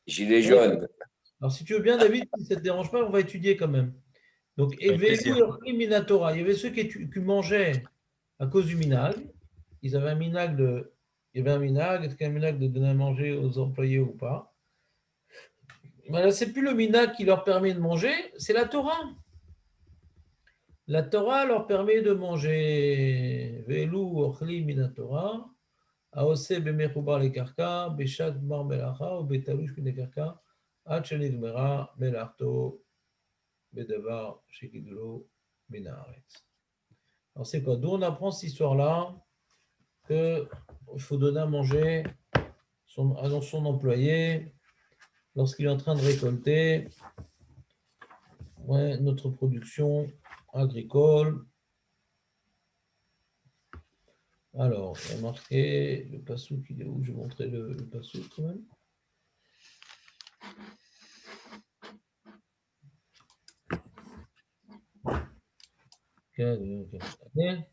Gilet Oui. jaune. Alors, si tu veux bien, David, si ça ne te dérange pas, on va étudier quand même. Donc, Avec plaisir. Minatora. Il y avait ceux qui mangeaient à cause du minag. Ils avaient un minag de. Il y avait un minag. Est-ce qu'il y a un minag de donner à manger aux employés ou pas? Voilà, c'est plus le minag qui leur permet de manger, c'est la Torah. La Torah leur permet de manger. Velu ochli minatora. Aose bemechoubar le karka, beshat mar melacha, ou betalush min karka, ad shenigmera melarto, bedavar shekidlo min haaretz. Alors c'est quoi? D'où on apprend cette histoire-là qu'il faut donner à manger à son employé lorsqu'il est en train de récolter notre production agricole. Alors, il y a marqué le passouk, il est où? Je vais montrer le passouk quand même. Okay.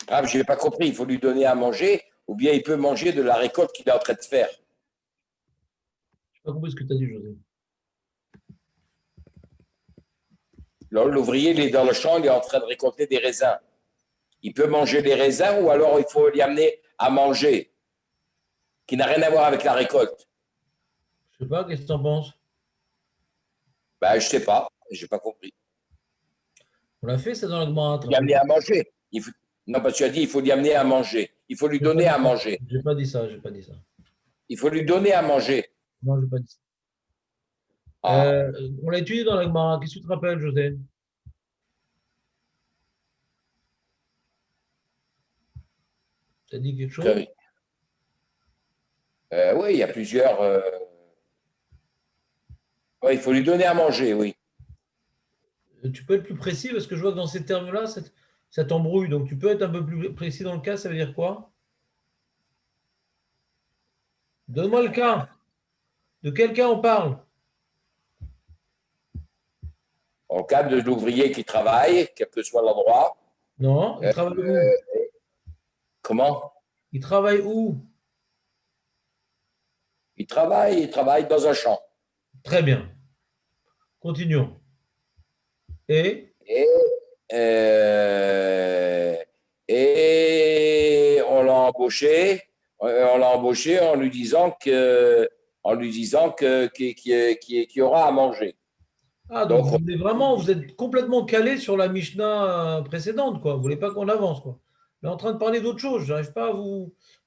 Ah, je n'ai pas compris. Il faut lui donner à manger ou bien il peut manger de la récolte qu'il est en train de faire. Je n'ai pas compris ce que tu as dit, José. L'ouvrier, il est dans le champ, il est en train de récolter des raisins. Il peut manger les raisins ou alors il faut lui amener à manger, qui n'a rien à voir avec la récolte. Je ne sais pas, qu'est-ce que tu en penses? Ben, je ne sais pas, je n'ai pas compris. On l'a fait, ça, dans la Gemara. Lui amener à manger. Non, parce que tu as dit il faut lui amener à manger. Il faut lui donner à manger. Je n'ai pas dit ça, je n'ai pas dit ça. Il faut lui donner à manger. Non, je n'ai pas dit ça. Ah. On l'a étudié dans la Gemara. Qu'est-ce que tu te rappelles, José? Tu as dit quelque chose? Oui, il y a plusieurs. Ouais, il faut lui donner à manger, oui. Tu peux être plus précis parce que je vois que dans ces termes-là, ça t'embrouille. Donc, tu peux être un peu plus précis dans le cas, ça veut dire quoi? Donne-moi le cas. De quel cas on parle? En cas de l'ouvrier qui travaille, quel que soit l'endroit. Non, il travaille où? Comment? Il travaille où? Il travaille dans un champ. Très bien. Continuons. Et Et, et on l'a embauché en lui disant qu'il y aura à manger. Ah, donc vous êtes complètement calé sur la Mishnah précédente, quoi. Vous voulez pas qu'on avance, quoi. On est en train de parler d'autre chose. J'arrive pas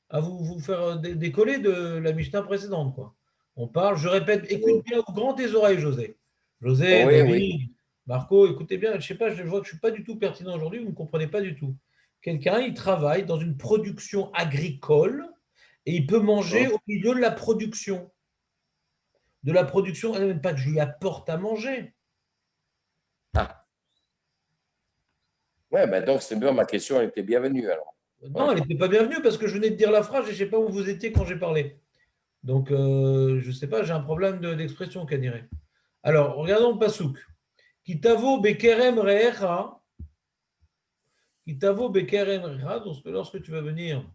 à vous faire décoller de la Mishnah précédente, quoi. On parle, je répète, écoute bien grand tes oreilles, José. José, Oui, oui. David, Marco, écoutez bien. Je sais pas, je vois que je suis pas du tout pertinent aujourd'hui. Vous ne me comprenez pas du tout. Quelqu'un, il travaille dans une production agricole et il peut manger au milieu de la production. De la production, et même pas que je lui apporte à manger. Ah. Ouais, ben donc c'est bien, ma question elle était bienvenue alors. Non, elle n'était pas bienvenue parce que je venais de dire la phrase et je ne sais pas où vous étiez quand j'ai parlé. Donc, je ne sais pas, j'ai un problème d'expression, Kaniré. Alors, regardons le pasouk. Kitavo bekerem re'echa. Kitavo bekerem re'echa. Donc, lorsque tu vas venir,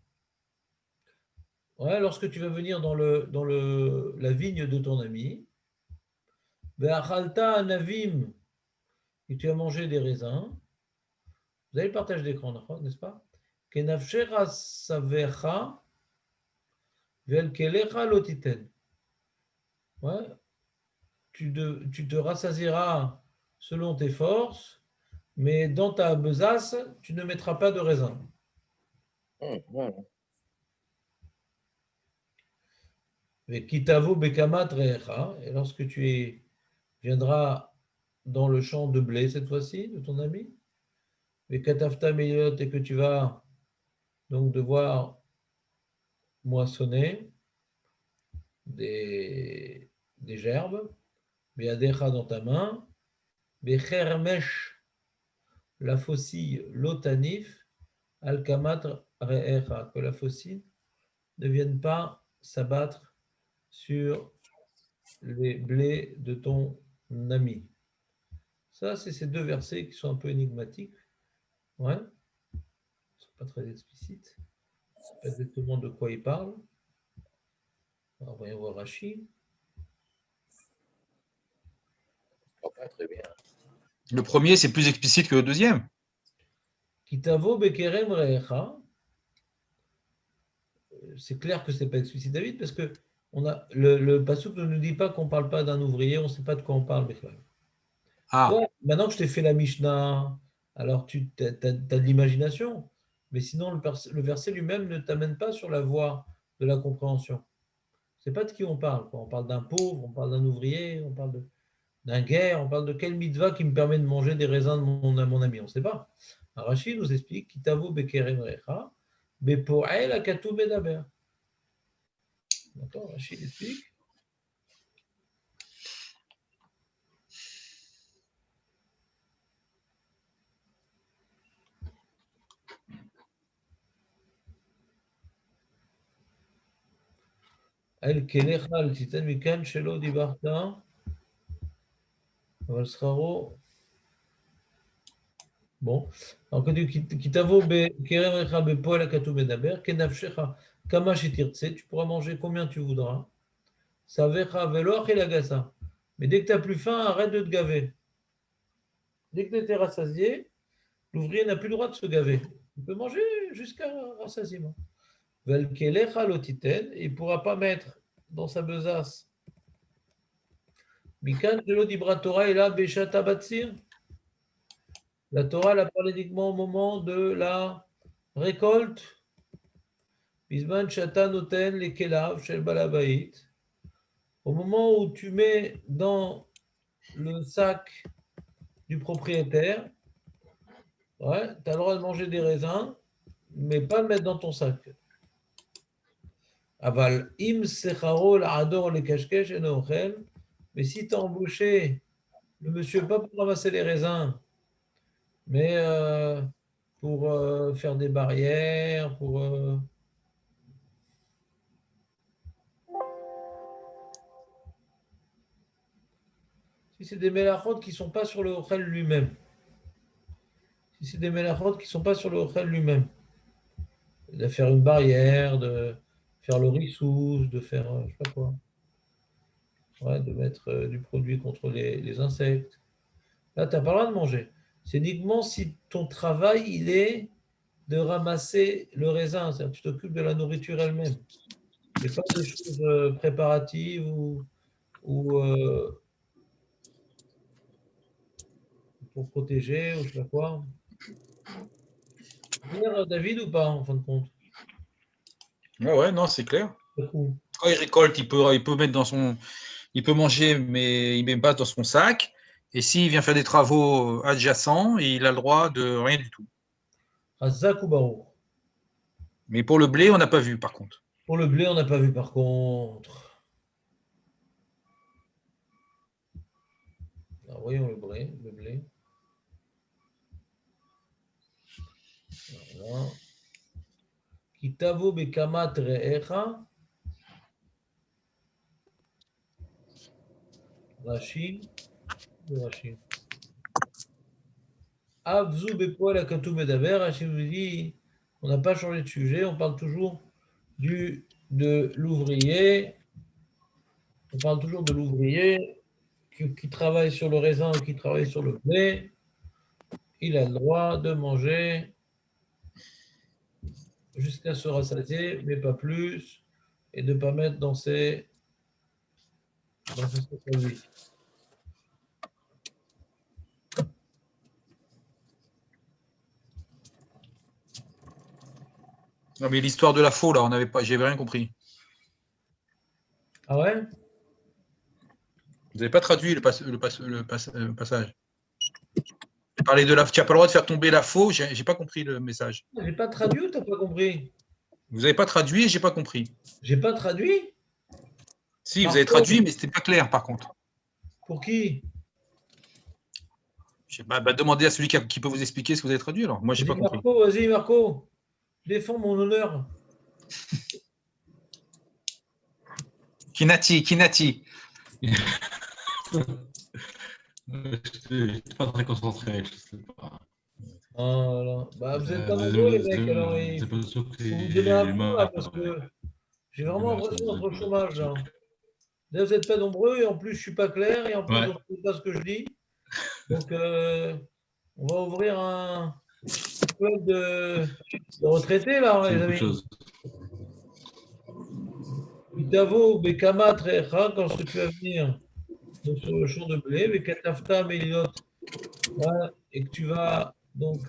lorsque tu vas venir dans la vigne de ton ami, ve'achalta anavim, et tu as mangé des raisins. Vous avez le partage d'écran, n'est-ce pas? Kenafshera savecha ve'elkelecha lotiten. Ouais. Tu te rassasieras selon tes forces, mais dans ta besace, tu ne mettras pas de raisin. Et kitavo bekamat reecha, et lorsque viendras dans le champ de blé cette fois-ci, de ton ami, et katafta meyot, et que tu vas donc devoir moissonner des gerbes, beadecha dans ta main, bechermesh, la faucille, lotanif, Al-Kamat Re'echa, que la faucille ne vienne pas s'abattre sur les blés de ton ami. Ça, c'est ces deux versets qui sont un peu énigmatiques. Ouais. Ils ne sont pas très explicites. Je ne sais pas exactement de quoi ils parlent. Alors, voyons voir Rashi. Pas très bien. Le premier, c'est plus explicite que le deuxième. Kitavo bekerem re'echa. C'est clair que ce n'est pas explicite, David, parce que le passouk ne nous dit pas qu'on ne parle pas d'un ouvrier, on ne sait pas de quoi on parle. Ah, Toi, maintenant que je t'ai fait la Mishnah, alors tu as de l'imagination, mais sinon le verset lui-même ne t'amène pas sur la voie de la compréhension. C'est pas de qui on parle, quoi. On parle d'un pauvre, on parle d'un ouvrier, on parle d'un guerre, on parle de quel mitzvah qui me permet de manger des raisins de mon ami, on ne sait pas. Rachid nous explique Kitavo bekerem recha, bepoel akatu bedaber. D'accord, Rachid explique. El kelecha al titan mikan shelo dibarta. אבל שכרו, bon, alors que qui t'avo kerem recha bepoel akatu bedaber, kenafshecha kama shetirtse, tu pourras manger combien tu voudras. Savecha velo achilagasa. Mais dès que tu n'as plus faim, arrête de te gaver. Dès que tu étais rassasié, l'ouvrier n'a plus le droit de se gaver. Il peut manger jusqu'à rassasiement. Velkelecha lotiten, il ne pourra pas mettre dans sa besace. Mikan shelo dibra Torah ela beshata batsir. La Torah elle a parlé uniquement au moment de la récolte. Bisman shata noten les kelav shel balabait. Au moment où tu mets dans le sac du propriétaire, ouais, tu as le droit de manger des raisins, mais pas le mettre dans ton sac. Aval im secharo l'ador les kashkesh et nochel. Mais si tu as embauché le monsieur pas pour ramasser les raisins, mais pour faire des barrières, pour si c'est des mélachot qui ne sont pas sur le ochel lui-même. Si c'est des mélachot qui ne sont pas sur le ochel lui-même. De faire une barrière, de faire le rissous, de faire je ne sais pas quoi. Ouais, de mettre du produit contre les insectes. Là, tu n'as pas le droit de manger. C'est uniquement si ton travail, il est de ramasser le raisin. C'est-à-dire que tu t'occupes de la nourriture elle-même. Et pas des choses préparatives ou pour protéger ou je sais pas quoi. Clair, David, ou pas, en fin de compte? ouais, non, c'est clair. Du coup, Quand il récolte, il peut mettre dans son, il peut manger, mais il ne met pas dans son sac. Et s'il vient faire des travaux adjacents, il a le droit de rien du tout. Razak ou Baruch. Mais pour le blé, on n'a pas vu, par contre. Pour le blé, on n'a pas vu par contre. Alors, voyons le blé. Voilà. Kitavo bekamat re'echa. Rachid. Avzu bepoel akatu medaber. Rachid vous dit, on n'a pas changé de sujet, on parle toujours de l'ouvrier. On parle toujours de l'ouvrier qui travaille sur le raisin ou qui travaille sur le blé. Il a le droit de manger jusqu'à se rassasier, mais pas plus, et de ne pas mettre dans ses sacs à lui. Non, mais l'histoire de la faux, là, j'avais rien compris. Ah ouais? Vous n'avez pas traduit le passage. Tu n'as pas le droit de faire tomber la faux, j'ai pas compris le message. J'ai pas traduit ou t'as pas compris? Vous n'avez pas traduit, j'ai pas compris. J'ai pas traduit? Si, Par vous avez contre, traduit, mais c'était pas clair, par contre. pour qui? Je sais pas, demandez à celui qui peut vous expliquer ce que vous avez traduit, alors. Moi, j'ai pas compris. Vas-y, Marco, défends mon honneur. Kinati. Je n'étais pas très concentré, je sais pas. Ah, voilà. Bah, vous n'êtes pas nombreux, les mecs, alors il C'est faut pas sûr que vous donner un c'est coup, là, humain. parce que j'ai Ouais. vraiment l'impression d'être au chômage, là. Déjà, vous n'êtes pas nombreux, et en plus, je ne suis pas clair, et en plus, Ouais. on ne sait pas ce que je dis. Donc, on va ouvrir un club de retraités, là, C'est les beaucoup de amis. choses. Itavo, Bekama, Trecha, quand est-ce que tu vas venir donc, sur le champ de blé, Bekatafta, Melilot, ouais, et que tu vas donc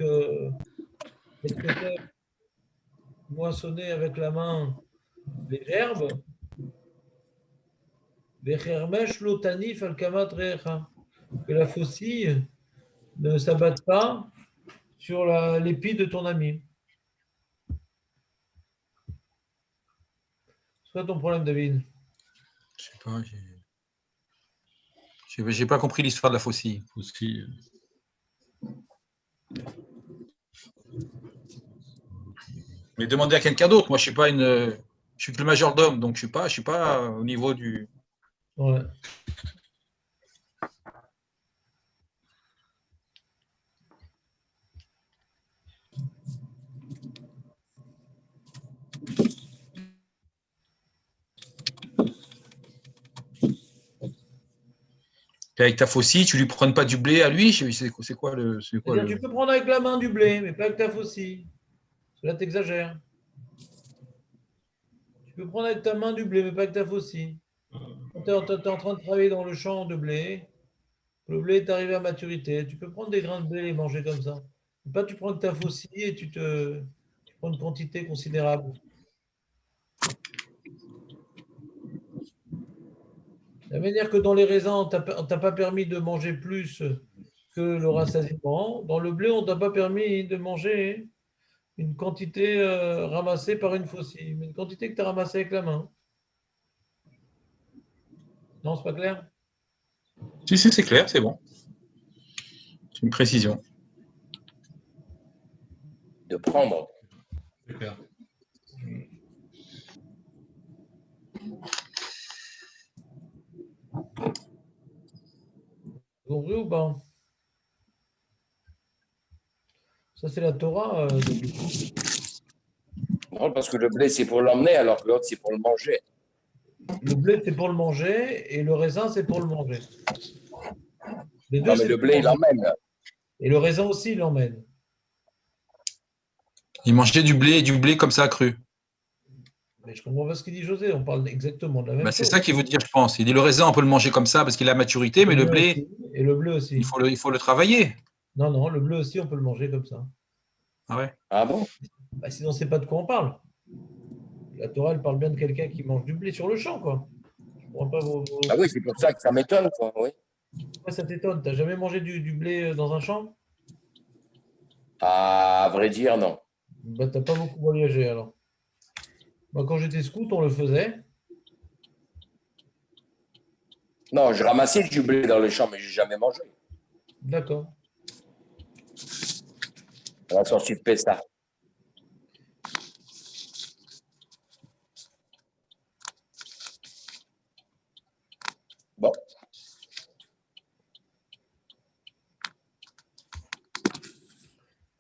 moissonner avec la main les gerbes, Bechermesh, Lotanif, Alkama, Trecha, que la faucille ne s'abatte pas sur l'épi de ton ami. C'est quoi ton problème, David? Je sais pas, j'ai pas compris l'histoire de la faucille. Aussi, Mais demandez à quelqu'un d'autre. Moi, je suis pas je suis que le majordome, donc je suis pas au niveau du. Ouais. Et avec ta faucille, tu lui prends pas du blé à lui. C'est quoi le. C'est-à-dire, tu peux prendre avec la main du blé, mais pas avec ta faucille. Parce que là, tu exagères. Tu peux prendre avec ta main du blé, mais pas avec ta faucille. Quand tu es en train de travailler dans le champ de blé, le blé est arrivé à maturité, tu peux prendre des grains de blé et les manger comme ça. Mais pas tu prends avec ta faucille et tu prends une quantité considérable. De la manière que dans les raisins, on t'a pas permis de manger plus que le rassasiement, dans le blé, on t'a pas permis de manger une quantité ramassée par une faucille, mais une quantité que tu as ramassée avec la main. Non, c'est pas clair? Si, c'est clair, c'est bon. C'est une précision. De prendre. c'est clair. Vous compris ou pas? Ça, c'est la Torah. Non, parce que le blé, c'est pour l'emmener, alors que l'autre, c'est pour le manger. Le blé, c'est pour le manger et le raisin, c'est pour le manger. Les deux, Non, mais c'est le pour blé, il manger. l'emmène. Et le raisin aussi, il l'emmène. Il mangeait du blé comme ça cru. Mais je comprends pas ce qu'il dit José. On parle exactement de la même Bah, c'est chose. ça qu'il veut dire, je pense. Il dit le raisin, on peut le manger comme ça parce qu'il a maturité, mais le blé, aussi. Et le blé aussi. il faut le travailler. Non, non, le blé aussi, on peut le manger comme ça. Ah ouais. Ah bon? Bah, sinon, c'est pas de quoi on parle. La Torah, elle parle bien de quelqu'un qui mange du blé sur le champ, quoi. Je comprends pas Ah oui, c'est pour ça que ça m'étonne, quoi. Oui. Pourquoi ça t'étonne? T'as jamais mangé du blé dans un champ? À vrai dire, non. Bah, t'as pas beaucoup voyagé alors. Moi, quand j'étais scout, on le faisait. Non, je ramassais du blé dans le champ, mais je n'ai jamais mangé. D'accord. À la sortie de Pessa. Bon.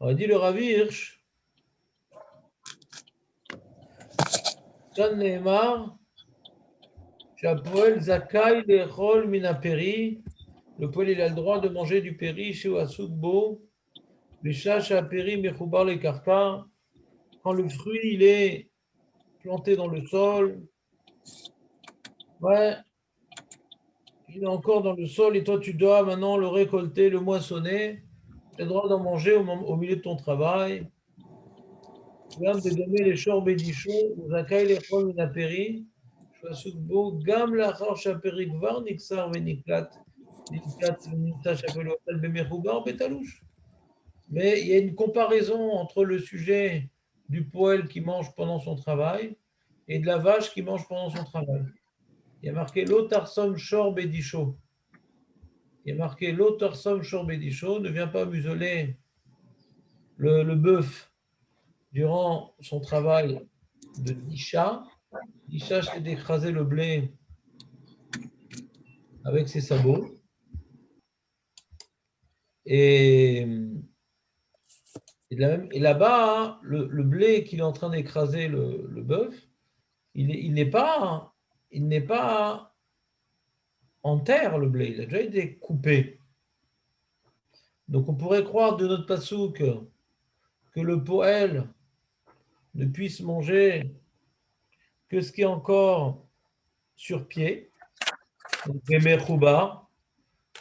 On a dit le Rav Hirsch. Kan Nehemar, Shapoel Zakai Lechol Minaperi. Le poêle, il a le droit de manger du péri chez Asukbo. Bishash Aperi Mechoubar le Karka. Quand le fruit, il est planté dans le sol. Ouais, il est encore dans le sol et toi, tu dois maintenant le récolter, le moissonner. Tu as le droit d'en manger au milieu de ton travail. Gam de donner les chors bédichons, Zakai les chol minaperi, Shwasukbo, Gam lachar shaperi gvar, Nixar veniklat, Niklat venita shapelo al bemechoubar betalouche. Mais il y a une comparaison entre le sujet du poêle qui mange pendant son travail et de la vache qui mange pendant son travail. Il y a marqué l'otarsom shor bédicho. Il y a marqué l'otarsom shor bédicho, ne vient pas museler le bœuf durant son travail de Isha. Isha, c'est d'écraser le blé avec ses sabots. Et, et là-bas, hein, le blé qu'il est en train d'écraser le bœuf, il n'est pas en terre, le blé, il a déjà été coupé. Donc on pourrait croire de notre passouk que le poël ne puisse manger que ce qui est encore sur pied, donc Mechouba,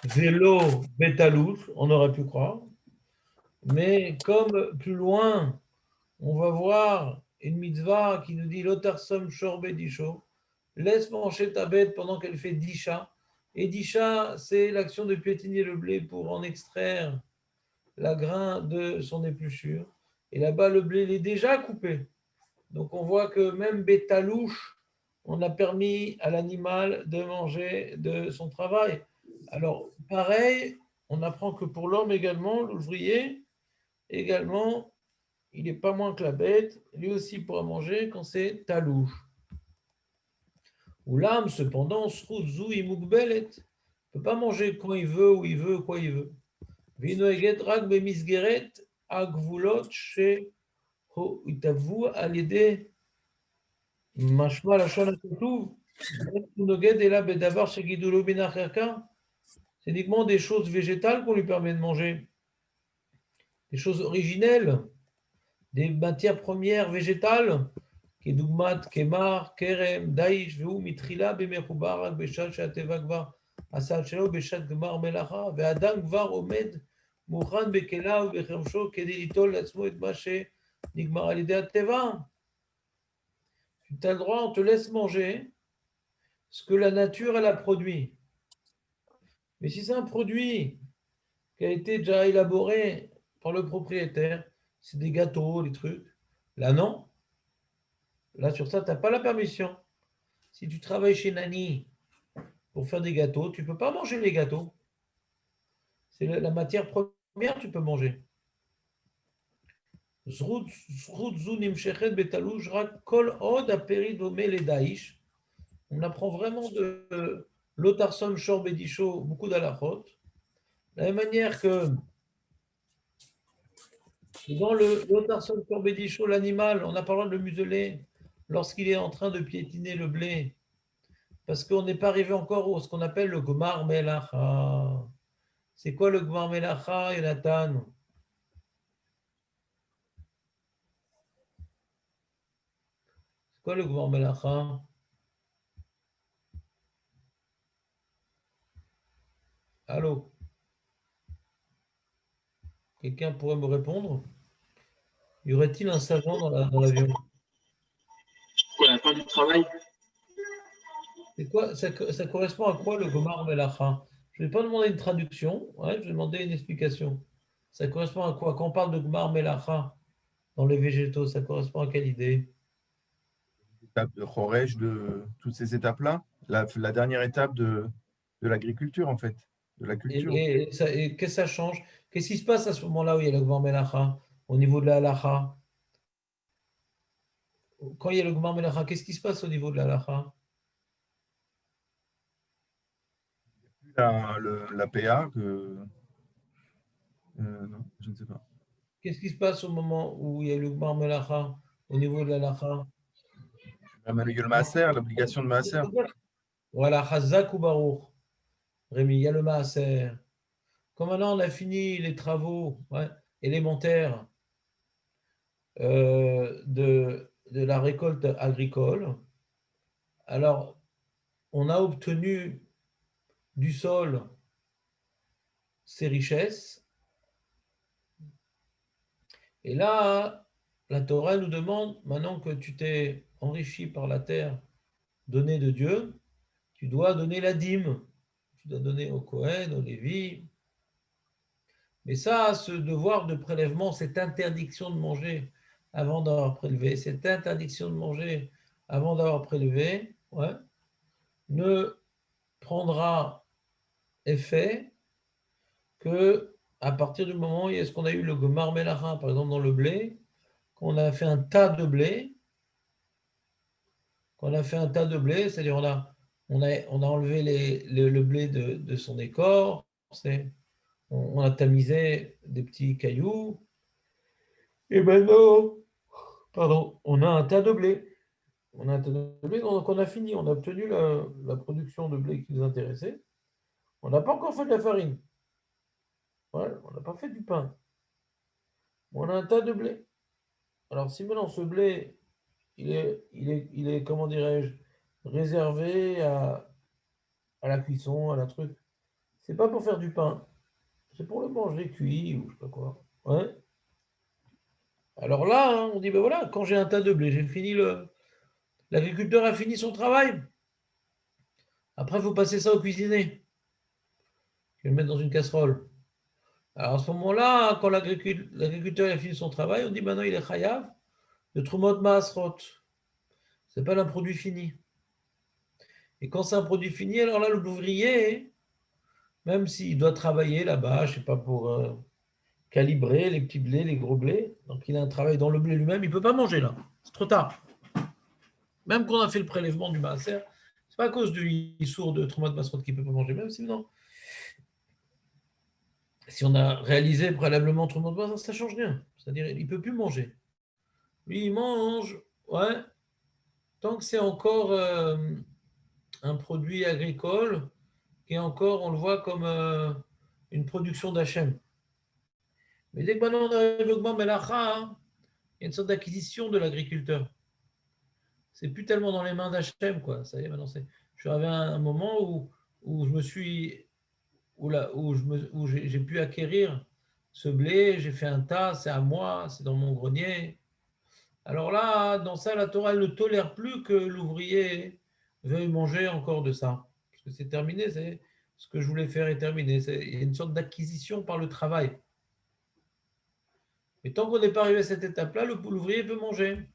vélo, bétalouche, on aurait pu croire. Mais comme plus loin, on va voir une mitzvah qui nous dit Lotarsom shorbe disho, laisse manger ta bête pendant qu'elle fait disha. Et disha, c'est l'action de piétiner le blé pour en extraire la grain de son épluchure. Et là-bas, le blé il est déjà coupé. Donc on voit que même bétalouche, on a permis à l'animal de manger de son travail. Alors, pareil, on apprend que pour l'homme également, l'ouvrier, également, il n'est pas moins que la bête, lui aussi pourra manger quand c'est talouche. Ou l'âme, cependant, srouzou imugbelet, ne peut pas manger quand il veut, où il veut, quoi il veut. Vinoeget rak bemisgeret agvulot she ho itavu alide mashma lashon hakatuv noged ela bedavar shegidulo benacherka. C'est uniquement des choses végétales qu'on lui permet de manger, des choses originelles, des matières premières végétales, כדוגמת קמח, כרם, דיש, והוא מתחילה במחובר רק בשעת שהטבע כבר עשה את שלו בשעת גמר מלאכה, והאדם כבר עומד מוכן בכליו ובחרשו כדי ליטול לעצמו את מה שנגמר על ידי הטבע. Tu as le droit, on te laisse manger ce que la nature elle a produit. Mais si c'est un produit qui a été déjà élaboré par le propriétaire, c'est des gâteaux, des trucs, là non. Là, sur ça, tu n'as pas la permission. Si tu travailles chez Nani pour faire des gâteaux, tu ne peux pas manger les gâteaux. C'est la matière première, tu peux manger. On apprend vraiment de l'Otarsom Shor Bedisho beaucoup d'alachot. De la même manière que dans l'Otarsom Shor Bedisho, l'animal, on n'a pas le droit de le museler lorsqu'il est en train de piétiner le blé. Parce qu'on n'est pas arrivé encore à ce qu'on appelle le Gmar Melacha. C'est quoi le Gmar Melacha, Jonathan? C'est quoi le Gmar Melacha? Allô? Quelqu'un pourrait me répondre? Y aurait-il un savant dans l'avion? La fin du travail. C'est quoi, ça correspond à quoi le Gomar Melacha? Je ne vais pas demander une traduction, ouais, je vais demander une explication. Ça correspond à quoi? Quand on parle de Gomar Melacha dans les végétaux, ça correspond à quelle idée? L'étape de Choresh, de toutes ces étapes-là, la dernière étape de l'agriculture, en fait, de la culture. Et qu'est-ce que ça change? Qu'est-ce qui se passe à ce moment-là où il y a le Gomar Melacha, au niveau de la halacha? Quand il y a le Gomar Melacha, qu'est-ce qui se passe au niveau de la halacha? La PA, non, je ne sais pas. Qu'est-ce qui se passe au moment où il y a le Gomar Melacha, au niveau de la halacha? Le Maaser, l'obligation de Maaser. Voilà, Chazak ou Baruch. Rémi, il y a le Maaser. Comme maintenant on a fini les travaux élémentaires de la récolte agricole, alors on a obtenu du sol ses richesses. Et là, la Torah nous demande, maintenant que tu t'es enrichi par la terre donnée de Dieu, tu dois donner la dîme. Tu dois donner au Kohen, au Lévi. Mais ça, ce devoir de prélèvement, cette interdiction de manger avant d'avoir prélevé, cette interdiction de manger avant d'avoir prélevé, ne prendra effet que à partir du moment où est-ce qu'on a eu le Gomar Melacha, par exemple dans le blé, qu'on a fait un tas de blé, c'est-à-dire on a enlevé le blé de son écorce, On a tamisé des petits cailloux. Et maintenant, pardon, on a un tas de blé. On a un tas de blé, donc on a fini. On a obtenu la production de blé qui nous intéressait. On n'a pas encore fait de la farine. Ouais, on n'a pas fait du pain. On a un tas de blé. Alors, si maintenant ce blé, il est comment dirais-je, réservé à la cuisson, à la truc, c'est pas pour faire du pain. C'est pour le manger cuit ou je sais pas quoi. Ouais. Alors là, hein, on dit, ben voilà, quand j'ai un tas de blé, j'ai fini l'agriculteur a fini son travail. Après, il faut passer ça au cuisinier. Je vais le mettre dans une casserole. Alors à ce moment-là, quand l'agriculteur a fini son travail, on dit maintenant il est chayav de trumot maasrot. C'est pas un produit fini. Et quand c'est un produit fini, alors là, l'ouvrier, même s'il doit travailler là-bas, je sais pas, pour calibrer les petits blés, les gros blés, donc il a un travail dans le blé lui-même, il ne peut pas manger là. C'est trop tard. Même quand on a fait le prélèvement du maaser, c'est pas à cause du sourd de trumot maasrot qu'il ne peut pas manger, même si non. Si on a réalisé préalablement trumot maasrot, ça ne change rien. C'est-à-dire, il ne peut plus manger. Lui, il mange, ouais, tant que c'est encore un produit agricole qui est encore, on le voit comme une production d'Hachem. Mais dès que maintenant on arrive au Gmar Melacha, hein, il y a une sorte d'acquisition de l'agriculteur. C'est plus tellement dans les mains d'Hachem, quoi. Ça y est, maintenant je suis arrivé à un moment où je me suis, où j'ai pu acquérir ce blé, j'ai fait un tas, c'est à moi, c'est dans mon grenier. Alors là, dans ça, la Torah elle ne tolère plus que l'ouvrier veuille manger encore de ça. Parce que c'est terminé, c'est ce que je voulais faire est terminé. Il y a une sorte d'acquisition par le travail. Mais tant qu'on n'est pas arrivé à cette étape-là, l'ouvrier peut manger.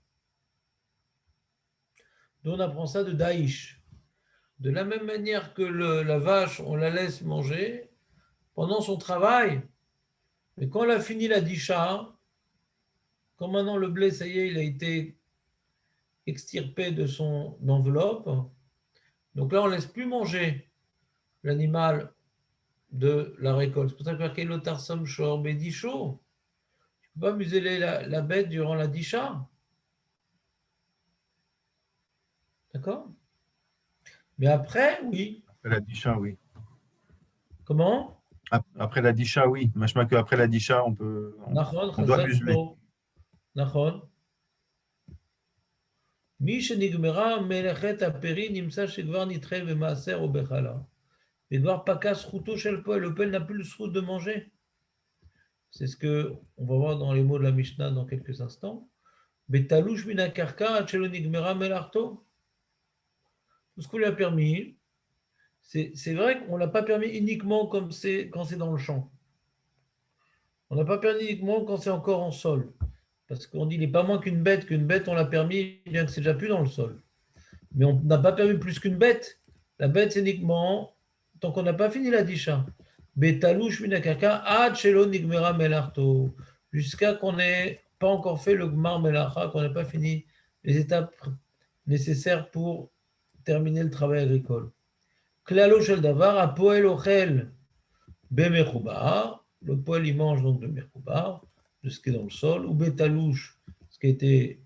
Donc on apprend ça de Daïch. De la même manière que la vache, on la laisse manger pendant son travail. Mais quand elle a fini la disha, quand maintenant le blé, ça y est, il a été extirpé de son enveloppe, donc là, on ne laisse plus manger l'animal de la récolte. C'est pour ça que marqué l'otarsum shor bedisho. Tu ne peux pas museler la bête durant la disha. D'accord? Mais après, oui. Après la disha, oui. Comment? Après la disha, oui. Machma que après la disha, on doit museler. Nachon. מי שנגמרה מלאכת הפרי נמצא שכבר נדחה במעשר או בחלה. וכבר פקע זכותו של פועל. Le peuple n'a plus le droit de manger. C'est ce qu'on va voir dans les mots de la Mishnah dans quelques instants. Betalouch mina karka achelo nigmera melarto. Tout ce qu'on lui a permis, c'est vrai qu'on ne l'a pas permis uniquement comme quand c'est dans le champ. On n'a pas permis uniquement quand c'est encore en sol. Parce qu'on dit qu'il n'est pas moins qu'une bête on l'a permis, bien que c'est déjà plus dans le sol. Mais on n'a pas permis plus qu'une bête. La bête, c'est uniquement tant qu'on n'a pas fini la disha. Betalouch minakaka ad shelo nigmera melarto. Jusqu'à qu'on n'ait pas encore fait le gmar melacha, qu'on n'ait pas fini les étapes nécessaires pour terminer le travail agricole. Klalo shel davar, apoel ochel bemechoubar. Le poêle, il mange donc de mechoubar, de ce qui est dans le sol, ou betalouch, ce qui a été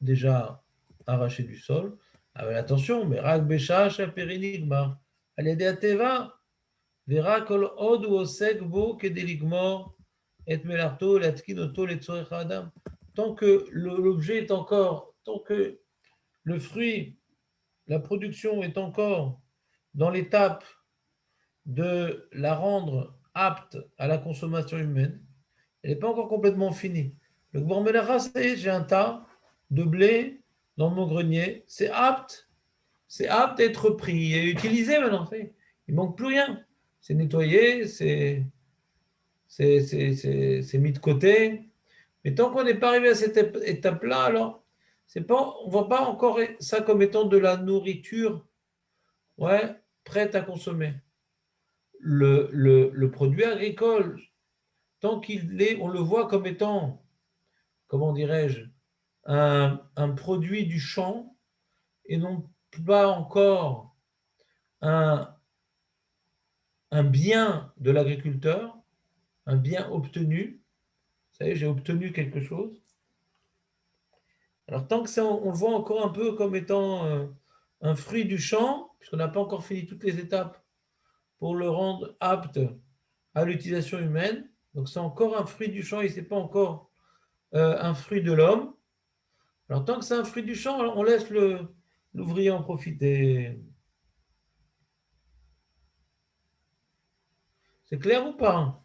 déjà arraché du sol. Mais attention, mais rak beshash aperinigmar. Al-yadei ateva, vera kol od ou osek bo kedeligmor et melarto latkin oto letzorech adam. Tant que l'objet est encore, tant que le fruit, la production est encore dans l'étape de la rendre apte à la consommation humaine, elle n'est pas encore complètement finie. Le Gmor Melacha, c'est j'ai un tas de blé dans mon grenier, c'est apte à être pris et utilisé maintenant. Il ne manque plus rien. C'est nettoyé, c'est mis de côté. Mais tant qu'on n'est pas arrivé à cette étape-là, alors, on ne voit pas encore ça comme étant de la nourriture prête à consommer. Le produit agricole, tant qu'il est, on le voit comme étant, comment dirais-je, un produit du champ et non pas encore un un bien de l'agriculteur, un bien obtenu. Vous savez, j'ai obtenu quelque chose. Alors, tant que ça, on le voit encore un peu comme étant un fruit du champ, puisqu'on n'a pas encore fini toutes les étapes pour le rendre apte à l'utilisation humaine. Donc, c'est encore un fruit du champ et ce n'est pas encore un fruit de l'homme. Alors, tant que c'est un fruit du champ, on laisse l'ouvrier en profiter. C'est clair ou pas?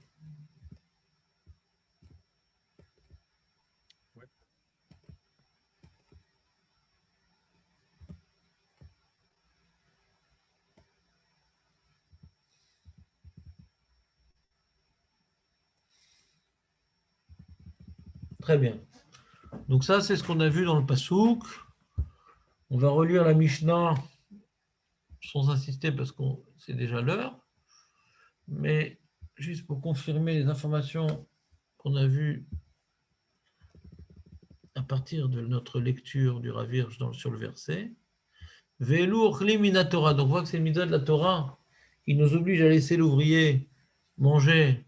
Très bien. Donc ça, c'est ce qu'on a vu dans le Passouk. On va relire la Mishnah sans insister parce que c'est déjà l'heure. Mais juste pour confirmer les informations qu'on a vues à partir de notre lecture du Rav Hirsch sur le verset. Ve'elu mina Torah. Donc on voit que c'est le mitzvah de la Torah qui nous oblige à laisser l'ouvrier manger.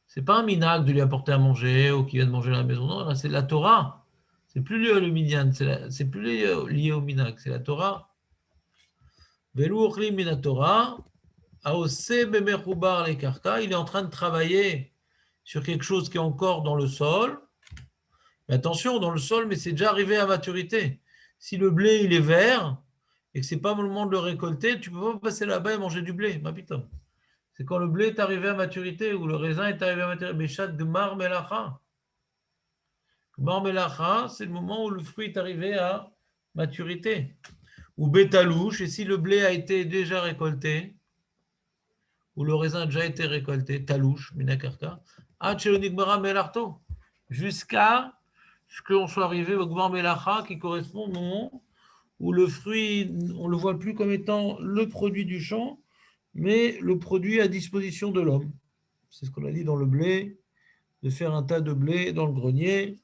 C'est pas un minag de lui apporter à manger ou qu'il vient de manger à la maison. Non, là, c'est la Torah. C'est plus lié au minyan, c'est plus lié au minag, c'est la Torah. Ve'elu mina Torah. Aose bemechubar le karka. Il est en train de travailler sur quelque chose qui est encore dans le sol. Mais attention, dans le sol, mais c'est déjà arrivé à maturité. Si le blé, il est vert et que ce n'est pas le moment de le récolter, tu ne peux pas passer là-bas et manger du blé. Ma putain. C'est quand le blé est arrivé à maturité ou le raisin est arrivé à maturité. Béchat gmar melacha. Gmar melacha, c'est le moment où le fruit est arrivé à maturité. Ou bétalouche, et si le blé a été déjà récolté, ou le raisin a déjà été récolté, talouche, minakarka, jusqu'à ce qu'on soit arrivé au Gmar Melacha qui correspond au moment où le fruit, on ne le voit plus comme étant le produit du champ, mais le produit à disposition de l'homme. C'est ce qu'on a dit dans le blé, de faire un tas de blé dans le grenier.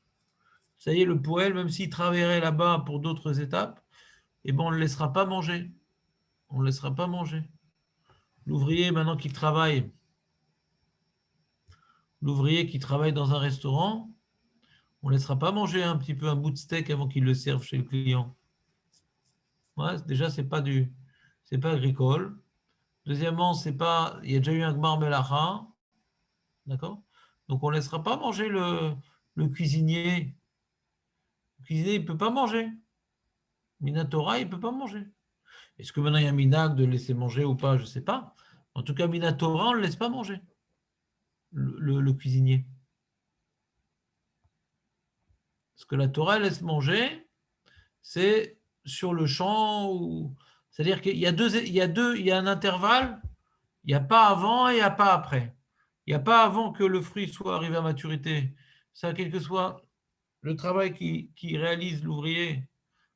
Ça y est, le poêle, même s'il travaillerait là-bas pour d'autres étapes, eh ben, on ne le laissera pas manger. On ne le laissera pas manger. L'ouvrier, maintenant qui travaille, dans un restaurant, on ne laissera pas manger un petit peu un bout de steak avant qu'il le serve chez le client. Ouais, déjà, c'est pas agricole. Deuxièmement, il y a déjà eu un gmar melacha, d'accord? Donc on ne laissera pas manger le cuisinier. Le cuisinier, il ne peut pas manger. Minatora, il ne peut pas manger. Est-ce que maintenant il y a un minag de laisser manger ou pas? Je ne sais pas. En tout cas, Minatora, on ne le laisse pas manger, le cuisinier. Ce que la Torah laisse manger, c'est sur le champ, c'est-à-dire qu'il y a un intervalle, il n'y a pas avant et il n'y a pas après. Il n'y a pas avant que le fruit soit arrivé à maturité. Ça, quel que soit le travail qui réalise l'ouvrier, il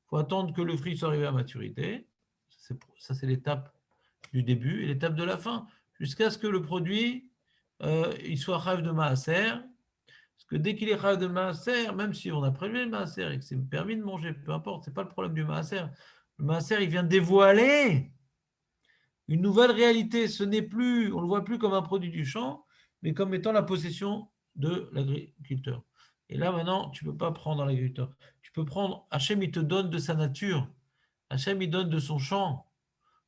faut attendre que le fruit soit arrivé à maturité. Ça, c'est l'étape du début et l'étape de la fin, jusqu'à ce que le produit il soit chayv de maaser. Parce que dès qu'il est chayv de maaser, même si on a prélevé le maaser et que c'est permis de manger, peu importe, ce n'est pas le problème du maaser. Le maaser, il vient dévoiler une nouvelle réalité. On ne le voit plus comme un produit du champ, mais comme étant la possession de l'agriculteur. Et là, maintenant, tu ne peux pas prendre l'agriculteur. Tu peux prendre, Hachem, il te donne de sa nature. Hachem, il donne de son champ.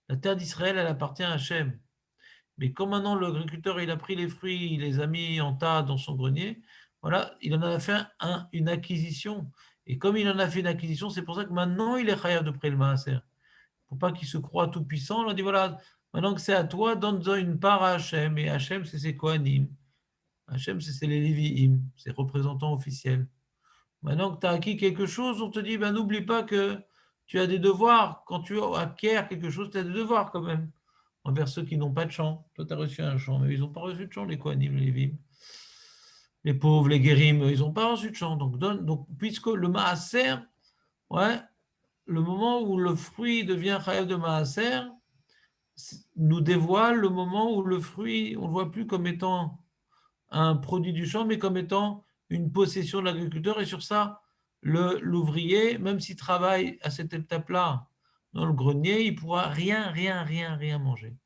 La terre d'Israël, elle appartient à Hachem. Mais comme maintenant l'agriculteur, il a pris les fruits, il les a mis en tas dans son grenier, voilà, il en a fait une acquisition. Et comme il en a fait une acquisition, c'est pour ça que maintenant, il est chayav de près le maaser. Il ne faut pas qu'il se croie tout puissant. On a dit, voilà, maintenant que c'est à toi, donne-en une part à Hachem. Et Hachem, c'est ses Kohanim. Hachem, c'est les Lévi'im, ses représentants officiels. Maintenant que tu as acquis quelque chose, on te dit, ben, n'oublie pas que tu as des devoirs. Quand tu acquiers quelque chose, tu as des devoirs quand même envers ceux qui n'ont pas de champ. Toi, tu as reçu un champ, mais ils n'ont pas reçu de champ, les Kohanim, les Lévi'im. Les pauvres, les guérim, ils n'ont pas reçu de champ. Donc, puisque le maaser, ouais, le moment où le fruit devient chayav de maaser, nous dévoile le moment où le fruit, on ne le voit plus comme étant un produit du champ, mais comme étant une possession de l'agriculteur. Et sur ça, l'ouvrier, même s'il travaille à cette étape-là dans le grenier, il ne pourra rien manger.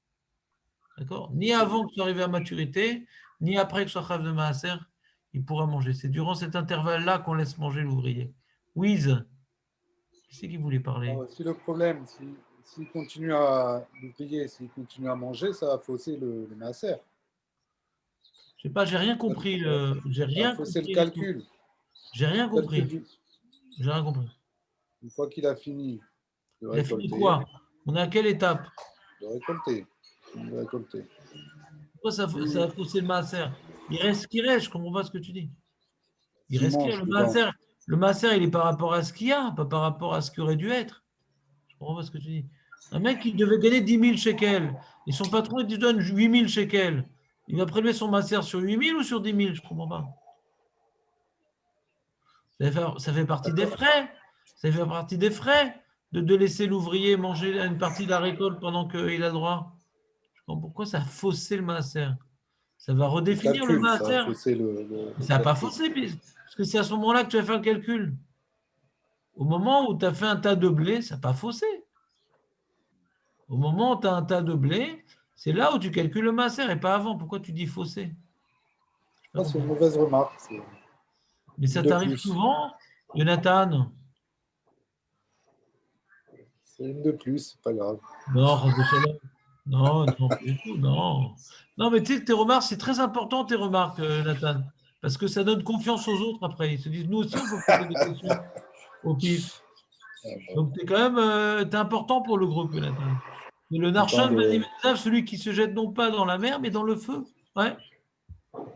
D'accord? Ni avant que tu arrives à maturité, ni après que tu sois chaf de maaser, il pourra manger. C'est durant cet intervalle-là qu'on laisse manger l'ouvrier. Wiz, qui c'est qui voulait parler? Alors, si le problème, s'il continue à l'ouvrier, s'il continue à manger, ça va fausser le maaser. Je sais pas, j'ai rien compris. J'ai Ça va rien fausser le compris. calcul. J'ai rien Le calcul compris. du- J'ai rien compris. Une fois qu'il a fini de Il a fini récolter, quoi? On est à quelle étape? de récolter, de récolter. Pourquoi ça a faussé le maaser? Il reste ce qui reste, je comprends pas ce que tu dis. Il S'il reste ce qu'il y a. mange dedans. Le maaser, il est par rapport à ce qu'il y a, pas par rapport à ce qui aurait dû être. Je comprends pas ce que tu dis. Un mec qui devait gagner 10 000 shekels et son patron il lui donne 8 000 shekels. Il va prélever son maaser sur 8 000 ou sur 10 000? Je comprends pas. Ça fait partie des frais. Ça fait partie des frais de laisser l'ouvrier manger une partie de la récolte pendant qu'il a le droit. Je comprends pourquoi ça a faussé le maaser. Ça va Le redéfinir le calcul, ça maaser. va fausser le Ça n'a pas calcul. faussé, parce que c'est à ce moment-là que tu vas faire le calcul. Au moment où tu as fait un tas de blé, ça n'a pas faussé. Au moment où tu as un tas de blé, c'est là où tu calcules le maaser et pas avant. Pourquoi tu dis faussé? Ça, c'est une mauvaise remarque. Mais ça de t'arrive plus. souvent, Jonathan? C'est une de plus, c'est pas grave. Non, Chas de Shalom. Non, non, pas du tout, non. Non, mais tu sais que tes remarques, c'est très important tes remarques, Nathan, parce que ça donne confiance aux autres après. Ils se disent, nous aussi, on peut poser des questions au pif. Donc, tu es quand même t'es important pour le groupe, Nathan. Et le Narshon, celui qui se jette non pas dans la mer, mais dans le feu. Ouais.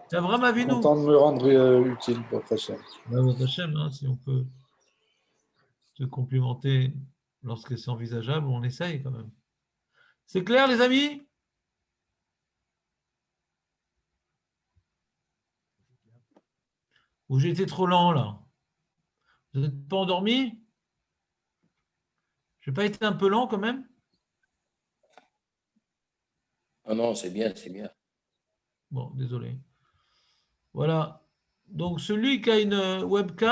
C'est un vrai Avinu. Content de me rendre utile pour la prochaine. Bah, votre Hachem, hein, si on peut te complimenter lorsque c'est envisageable, on essaye quand même. C'est clair, les amis? Ou j'ai été trop lent, là? Vous n'êtes pas endormi? Je n'ai pas été un peu lent quand même? Non, non, c'est bien, c'est bien. Bon, désolé. Voilà. Donc, celui qui a une webcam,